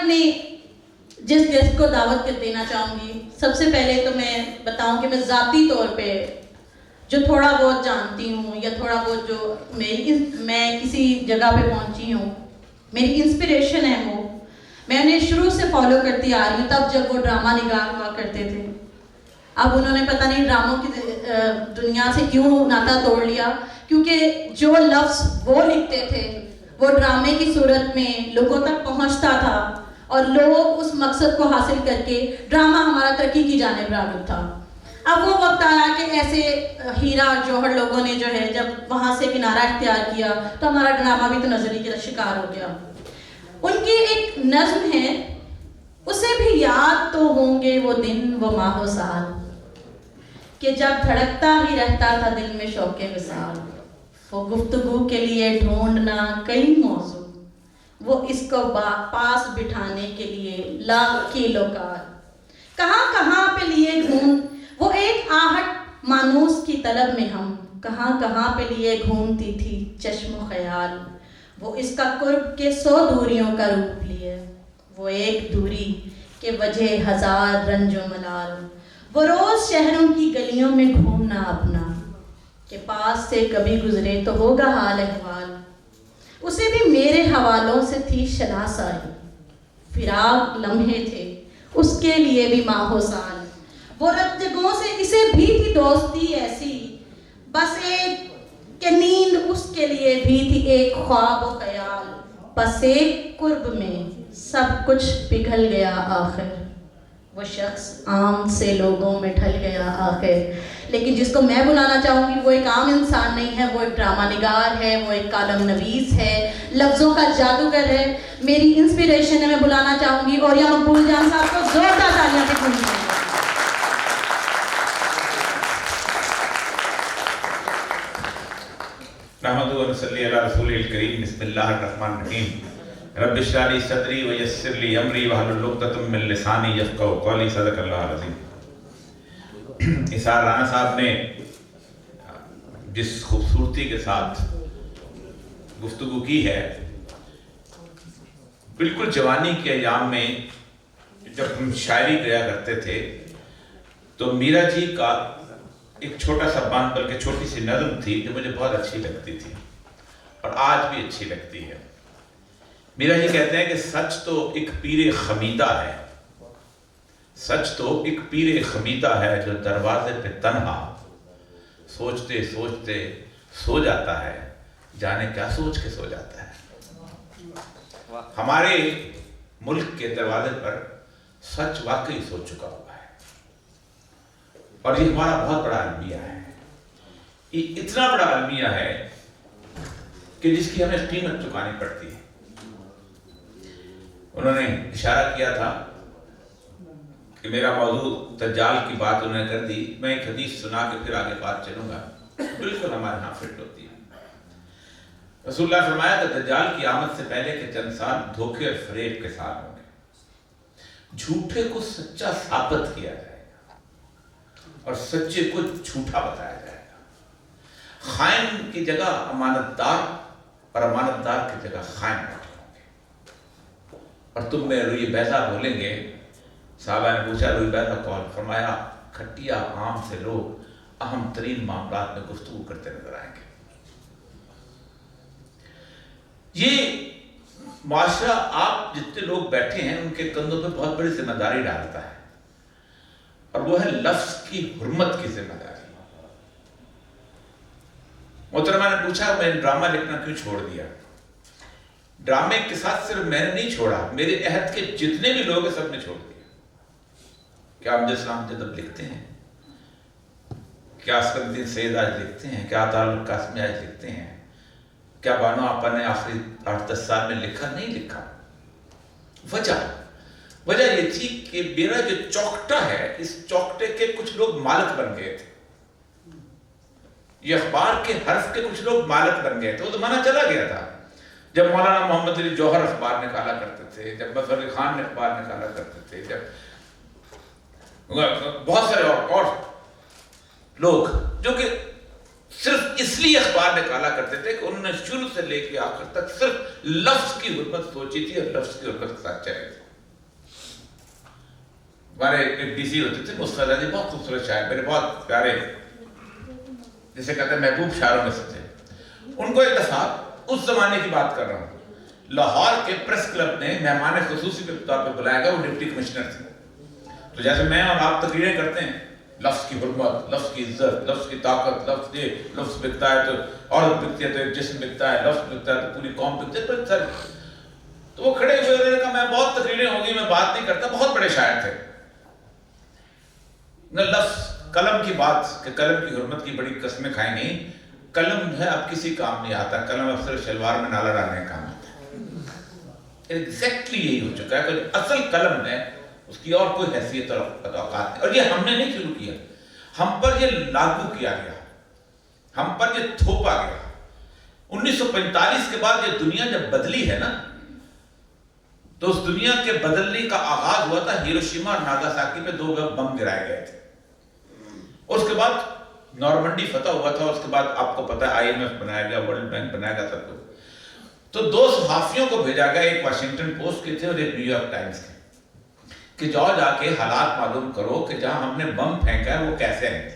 اپنی جس گیسٹ کو دعوت دینا چاہوں گی، سب سے پہلے تو میں بتاؤں کہ میں ذاتی طور پہ جو تھوڑا بہت جانتی ہوں یا تھوڑا بہت جو میں کسی جگہ پہ پہنچی ہوں، میری انسپریشن ہے وہ، میں انہیں شروع سے فالو کرتی آ رہی ہوں تب جب وہ ڈرامہ نگار ہوا کرتے تھے۔ اب انہوں نے پتہ نہیں ڈراموں کی دنیا سے کیوں ناتا توڑ لیا، کیونکہ جو لفظ وہ لکھتے تھے وہ ڈرامے کی صورت میں لوگوں تک پہنچتا تھا اور لوگ اس مقصد کو حاصل کر کے ڈرامہ ہمارا ترقی کی جانب راغب تھا۔ اب وہ وقت آیا کہ ایسے ہیرا اور جوہر لوگوں نے جو ہے جب وہاں سے کنارہ اختیار کیا تو ہمارا ڈرامہ بھی تو نظری کا شکار ہو گیا۔ ان کی ایک نظم ہے، اسے بھی یاد تو ہوں گے وہ دن وہ ماہ و سال، کہ جب دھڑکتا ہی رہتا تھا دل میں شوق وصال، وہ گفتگو کے لیے ڈھونڈنا کئی موضوع، وہ اس کو پاس بٹھانے کے لیے لاکھ کیلوکار، کہاں کہاں پہ لیے گھوم وہ ایک آہٹ مانوس کی طلب میں ہم، کہاں کہاں پہ لیے گھومتی تھی چشم و خیال، وہ اس کا قرب کے 100 دوریوں کا روپ لیے، وہ ایک دوری کے وجہ ہزار رنج و ملال، وہ روز شہروں کی گلیوں میں گھومنا اپنا، کہ پاس سے کبھی گزرے تو ہوگا حال احوال، اسے بھی میرے حوالوں سے تھی شناسائی، فراق لمحے تھے اس کے لیے بھی ماہ و سال، وہ رتگوں سے اسے بھی تھی دوستی ایسی، بس ایک کہ نیند اس کے لیے بھی تھی ایک خواب و خیال، بس ایک قرب میں سب کچھ پگھل گیا آخر، وہ شخص عام سے لوگوں میں ڈھل گیا آخر، لیکن جس کو میں بلانا چاہوں گی وہ ایک عام انسان نہیں ہے، وہ ایک ڈرامہ نگار ہے، وہ ایک کالم نویس ہے، لفظوں کا جادوگر ہے، میری انسپریشن ہے، میں بلانا چاہوں گی اور یا مقبول جان صاحب کو زوردار تالیاں سے گونجیں گے۔ نحمدہ و نصلی علی رسول الکریم، بسم اللہ الرحمن الرحیم، رب اشرح لی صدری ویسر لی امری واحلل عقدۃ من لسانی یفقہوا قولی، صدق اللہ العظیم۔ اسحاق رانا صاحب نے جس خوبصورتی کے ساتھ گفتگو کی ہے، بالکل جوانی کے ایام میں جب ہم شاعری کیا کرتے تھے تو میرا جی کا ایک چھوٹا سا بان بلکہ چھوٹی سی نظم تھی جو مجھے بہت اچھی لگتی تھی اور آج بھی اچھی لگتی ہے۔ میرا جی کہتے ہیں کہ سچ تو ایک پیر خمیدہ ہے، سچ تو ایک پیر خمیدہ ہے جو دروازے پہ تنہا سوچتے سوچتے سو جاتا ہے، جانے کیا سوچ کے سو جاتا ہے۔ ہمارے ملک کے دروازے پر سچ واقعی سو چکا ہوا ہے اور یہ ہمارا بہت بڑا المیہ ہے، یہ اتنا بڑا المیہ ہے کہ جس کی ہمیں قیمت چکانی پڑتی ہے۔ انہوں نے اشارہ کیا تھا کہ میرا موضوع دجال کی بات انہوں نے کر دی، میں ایک حدیث سنا کے پھر آگے بات چلوں گا، بالکل ہمارے ہاں فٹ ہوتی ہے۔ رسول اللہ فرمایا کہ دجال کی آمد سے پہلے کے چند سال دھوکے اور فریب کے سال ہوں گے، جھوٹے کو سچا ثابت کیا جائے گا اور سچے کو جھوٹا بتایا جائے گا، خائن کی جگہ امانت دار اور امانت دار کی جگہ خائن بیٹھے ہوں گے، اور تم میں روی بیضا بولیں گے۔ صحابہ نے پوچھا روی بیضا کون؟ فرمایا کھٹیا عام سے لوگ اہم ترین معاملات میں گفتگو کرتے نظر آئیں گے۔ یہ معاشرہ آپ جتنے لوگ بیٹھے ہیں ان کے کندھوں پہ بہت بڑی ذمہ داری ڈالتا ہے اور وہ ہے لفظ کی حرمت کی ذمہ داری۔ محترمہ نے پوچھا میں نے ڈرامہ لکھنا کیوں چھوڑ دیا؟ ڈرامے کے ساتھ صرف میں نے نہیں چھوڑا، میرے عہد کے جتنے بھی لوگ ہیں سب نے چھوڑ دیا۔ کیا امجد اسلام جدب لکھتے ہیں؟ کیا اسکر الدین سید آج لکھتے ہیں؟ کیا عطا القاسمی آج لکھتے ہیں؟ کیا بانو آپا نے آخری 8-10 سال میں لکھا؟ نہیں لکھا۔ وجہ یہ تھی کہ میرا جو چوکٹا ہے، اس چوکٹے کے کچھ لوگ مالک بن گئے تھے، یہ اخبار کے حرف کے کچھ لوگ مالک بن گئے تھے۔ وہ زمانہ چلا گیا تھا جب مولانا محمد علی جوہر اخبار نکالا کرتے تھے، جب مظفر علی خان اخبار نکالا کرتے تھے، جب بہت سارے اور لوگ جو کہ صرف اس لیے اخبار نکالا کرتے تھے کہ انہوں نے شروع سے لے کے آخر تک صرف لفظ کی حرمت سوچی تھی اور لفظ کی حرمت کے ساتھ چلے تھے۔ ہمارے ایک ڈی سی ہوتے تھے مصطفیٰ جی، بہت خوبصورت شاعر، میرے بہت پیارے، جسے کہتے ہیں محبوب شاعروں میں سے تھے. ان کو ایک دفعہ اس زمانے کی بات کر رہا ہوں، لاہور کے پریس کلب نے مہمان خصوصی کے طور پہ بلایا گیا، وہ ڈپٹی کمشنر تھے. تو جیسے میں اور آپ تقریریں کرتے ہیں، لفظ کی حرمت، لفظ کی عزت، لفظ کی طاقت، لفظ بکتا ہے تو عورت بکتی ہے تو ایک جسم بکتا ہے، لفظ بکتا ہے تو پوری قوم بکتی ہے. تو وہ کھڑے ہوئے، انہوں نے کہا میں بہت تقریریں ہوگی، میں بات نہیں کرتا. بہت بڑے شاعر تھے. لفظ قلم کی بات کہ قلم کی حرمت کی بڑی قسمیں کھائیں گی. قلم ہے اب کسی کام نہیں آتا، قلم اب صرف شلوار میں نالا ڈالنے کا کام آتا ہے. ایگزیکٹلی یہی ہو چکا ہے کہ اصل قلم ہے، اس کی اور کوئی حیثیت اور اوقات نہیں. اور یہ ہم نے نہیں شروع کیا، ہم پر یہ لاگو کیا گیا، ہم پر یہ تھوپا گیا. 1945 کے بعد یہ دنیا جب بدلی ہے نا، تو اس دنیا کے بدلنے کا آغاز ہوا تھا ہیروشیما اور ناگاساکی پہ 2 بم گرائے گئے تھے. اور اس کے بعد نارمنڈی فتح ہوا تھا. اس کے بعد آپ کو پتا ہے IMF بنایا گیا، ورلڈ بینک بنایا گیا، سب کچھ. تو 2 صحافیوں کو بھیجا گیا، ایک واشنگٹن پوسٹ کے تھے اور ایک نیو یارک ٹائمز کے، کہ جاؤ جا کے حالات معلوم کرو کہ جہاں ہم نے بم پھینکا ہے وہ کیسے ہیں.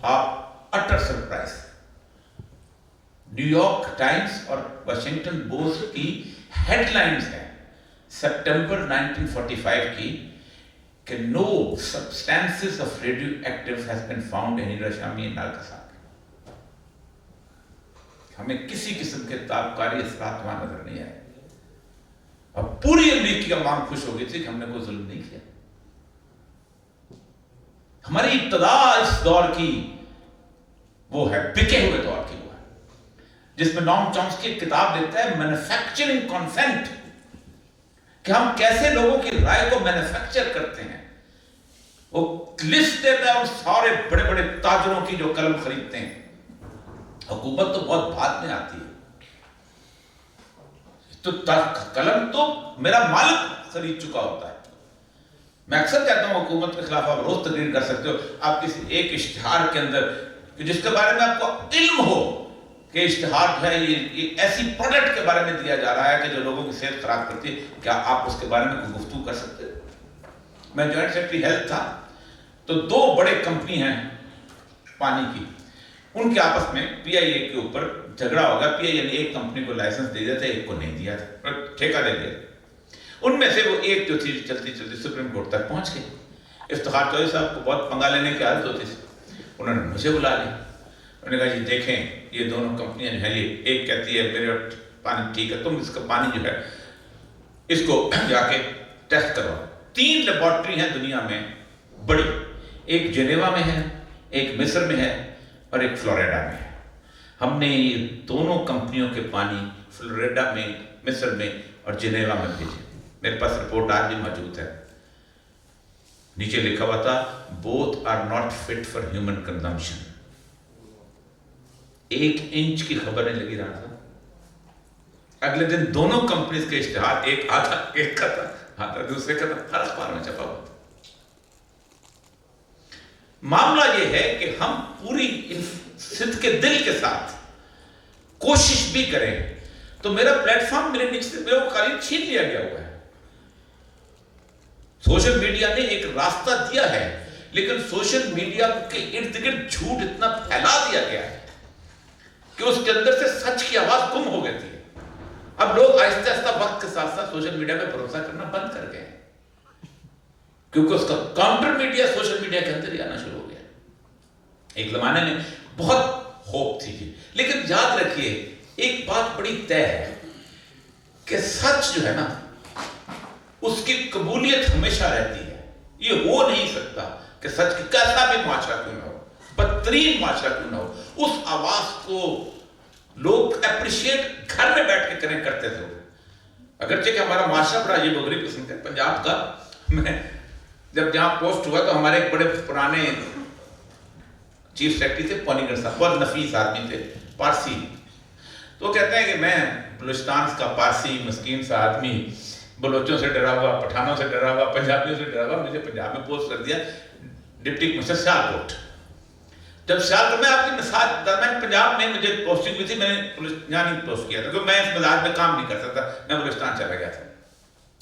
آپ اٹر سرپرائز. نیو یارک ٹائمز اور واشنگٹن پوسٹ کی ہیڈ لائنز ہیں سپٹمبر 1945 کی کہ no substances of radioactive has been found in Hiroshima and Nagasaki. ہمیں کسی قسم کے تابکاری اثرات وہاں نظر نہیں آئے. اور پوری امریکی عوام خوش ہو گئی تھی کہ ہم نے کوئی ظلم نہیں کیا. ہماری ابتدا اس دور کی وہ ہے بکے ہوئے دور کی، وہ ہے جس میں نام چومسکی ایک کتاب دیتا ہے مینوفیکچرنگ کنسنٹ، کہ ہم کیسے لوگوں کی رائے کو مینوفیکچر کرتے ہیں. وہ لسٹ دیتا ہے ان سارے بڑے بڑے تاجروں کی جو قلم خریدتے ہیں. حکومت تو بہت بعد میں آتی ہے. تو قلم تو میرا مالک خرید چکا ہوتا ہے. میں اکثر کہتا ہوں حکومت کے خلاف آپ روز تقریر کر سکتے ہو. آپ کسی ایک اشتہار کے اندر جس کے بارے میں آپ کو علم ہو کہ اشتہار جو ہے یہ ایسی پروڈکٹ کے بارے میں دیا جا رہا ہے کہ جو لوگوں کی صحت خراب کرتی ہے، کیا آپ اس کے بارے میں کوئی گفتگو کر سکتے ہو؟ میں جوائنٹ سیکرٹری ہیلتھ تھا، تو 2 بڑے کمپنی ہیں پانی کی، ان کے آپس میں PIA کے اوپر جھگڑا ہوگا. PIA نے ایک کمپنی کو لائسنس دے دیا تھا، ایک کو نہیں دیا تھا، ٹھیکہ دے دیا. ان میں سے وہ ایک جو تھی چلتی چلتی سپریم کورٹ تک پہنچ گئی. افتخار چودھری صاحب کو بہت پنگا لینے کی عادت ہوتی تھی. انہوں نے مجھے بلا لیا. انہوں نے کہا جی دیکھیں یہ دونوں کمپنیاں جو ہیں، یہ ایک کہتی ہے میرے پانی ٹھیک ہے، تم اس کا پانی جو ہے اس کو جا کے ٹیسٹ کرو. 3 لیبارٹری ہیں دنیا میں بڑی، ایک جنیوا میں ہے، ایک مصر میں ہے اور ایک فلوریڈا میں ہے. ہم نے یہ دونوں کمپنیوں کے پانی فلوریڈا میں، مصر میں اور جنیوا میں بھیجے. میرے پاس رپورٹ آج بھی موجود ہے. نیچے لکھا ہوا تھا both are not fit for human consumption. 1 inch کی خبر نہیں لگی رہا تھا. اگلے دن دونوں کمپنیز کے اشتہار، ایک آدھا ایک کا تھا، آدھا دوسرے کا تھا، ہر اخبار میں چھپا ہوا تھا. معاملہ یہ ہے کہ ہم پوری صدق کے دل کے ساتھ کوشش بھی کریں تو میرا پلیٹ فارم میرے نیچے سے میرے کو قریب چھین لیا گیا ہوا ہے. سوشل میڈیا نے ایک راستہ دیا ہے، لیکن سوشل میڈیا کے ارد گرد جھوٹ اتنا پھیلا دیا گیا ہے کہ اس کے اندر سے سچ کی آواز گم ہو گئی ہے. اب لوگ آہستہ آہستہ وقت کے ساتھ ساتھ سوشل میڈیا پہ بھروسہ کرنا بند کر گئے ہیں، کیونکہ اس کا کاؤنٹر میڈیا سوشل میڈیا کے اندر ہی آنا شروع ہو گیا. ایک زمانے میں بہت ہوپ تھی، لیکن یاد رکھیے ایک بات بڑی طے ہے کہ سچ جو ہے نا اس کی قبولیت ہمیشہ رہتی ہے. یہ ہو نہیں سکتا کہ سچ کی کیسا بھی معاشرہ کیوں نہ ہو، بدترین معاشرہ کیوں نہ ہو، اس آواز کو لوگ اپریشیٹ گھر میں بیٹھ کے کرتے تھے. اگرچہ کہ ہمارا معاشرہ بڑا عجیب و غریب قسم کا پنجاب کا. میں جب جہاں پوسٹ ہوا تو ہمارے ایک بڑے پرانے چیف سیکرٹری تھے پونی گڑھ صاحب، بہت نفیس آدمی تھے، پارسی. تو وہ کہتے ہیں کہ میں بلوچستان کا پارسی مسکین سا آدمی، بلوچوں سے ڈرا ہوا، پٹھانوں سے ڈرا ہوا، پنجابیوں سے ڈرا ہوا، مجھے پنجاب میں پوسٹ کر دیا ڈپٹی کمشنر سیالکوٹ. جب سیالکوٹ میں آپ کی مثال درمیان پنجاب میں مجھے پوسٹنگ ہوئی تھی، میں نے یہاں نہیں پوسٹ کیا تھا کیونکہ میں اس مزاج میں کام نہیں کر سکتا، میں بلوچستان چلا گیا تھا.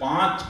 5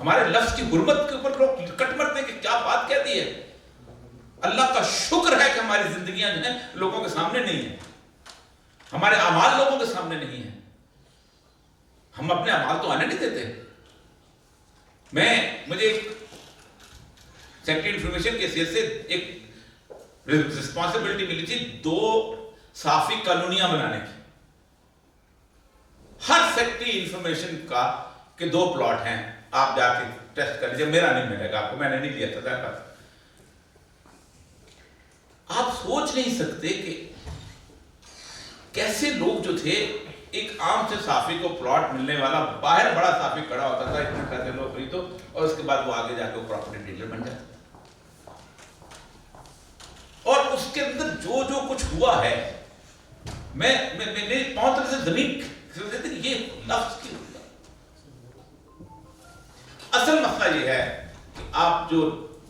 ہمارے لفظ کی حرمت کے اوپر لوگ کٹ مرتے ہیں کہ کیا بات کہتی ہے. اللہ کا شکر ہے کہ ہماری زندگیاں جو ہیں لوگوں کے سامنے نہیں ہیں, ہمارے اعمال لوگوں کے سامنے نہیں ہیں. ہم اپنے اعمال تو آنے نہیں دیتے. مجھے ایک سیکٹری انفارمیشن کے حیثیت سے ایک رسپانسبلٹی ملی تھی 2 صحافی کالونیاں بنانے کی. ہر سیکٹری انفارمیشن کا کہ 2 پلاٹ ہیں, آپ جا کے ٹیسٹ کر لیجیے, میرا نہیں ملے گا آپ کو, میں نے نہیں لیا تھا. آپ سوچ نہیں سکتے کہ کیسے لوگ جو تھے, ایک عام سے صحافی کو پلاٹ ملنے والا, باہر بڑا صحافی کھڑا ہوتا تھا, اتنا پیسے لوگ خریدو, اور اس کے بعد وہ آگے جا کے پراپرٹی ڈیلر بن جاتا. اور اس کے اندر جو کچھ ہوا ہے, میں پاؤں سے زمین یہ لفظ کی. اصل مسئلہ یہ ہے کہ آپ جو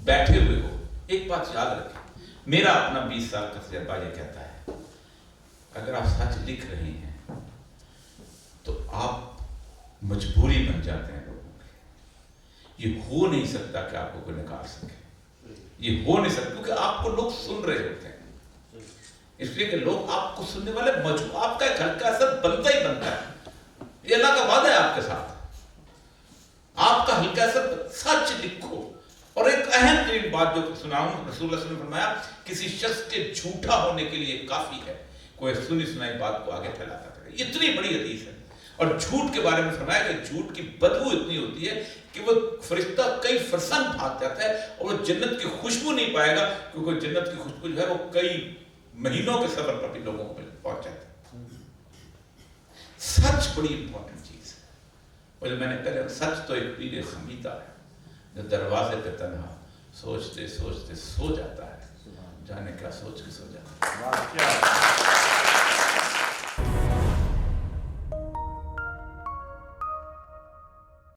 بیٹھے ہوئے ہو, ایک بات یاد رکھیں, میرا اپنا 20 سال کا تجربہ یہ کہتا ہے, اگر آپ سچ لکھ رہے ہیں تو آپ مجبوری بن جاتے ہیں لوگوں کی. یہ ہو نہیں سکتا کہ آپ کو کوئی نکال سکے, یہ ہو نہیں سکتا کیونکہ آپ کو لوگ سن رہے ہوتے ہیں, اس لیے کہ لوگ آپ کو سننے والے آپ کا ایک ہلکا اثر بنتا ہی بنتا ہے. یہ اللہ کا وعدہ ہے آپ کے ساتھ, آپ کا ہلکا اثر. سچ لکھو. اور ایک اہم ترین بات جو سناؤں, رسول اللہ صلی اللہ علیہ وسلم نے فرمایا کسی شخص کے جھوٹا ہونے کے لیے کافی ہے کوئی سنی سنائی بات کو آگے پھیلاتا ہے. اتنی بڑی حدیث ہے. اور جھوٹ کے بارے میں فرمایا کہ جھوٹ کی بدبو اتنی ہوتی ہے کہ وہ فرشتہ کئی فرسنگ بھاگ جاتا ہے اور وہ جنت کی خوشبو نہیں پائے گا, کیونکہ جنت کی خوشبو جو ہے وہ کئی مہینوں کے سفر پر بھی لوگوں کو پہنچ جاتا ہے. سچ بڑی امپورٹنٹ چیز ہے. اور جو میں نے کہا سچ تو ایک پیر خمیدہ ہے جو دروازے پہ تنہا سوچتے سوچتے سو جاتا ہے, جانے کیا سوچ کے سو جاتا ہے.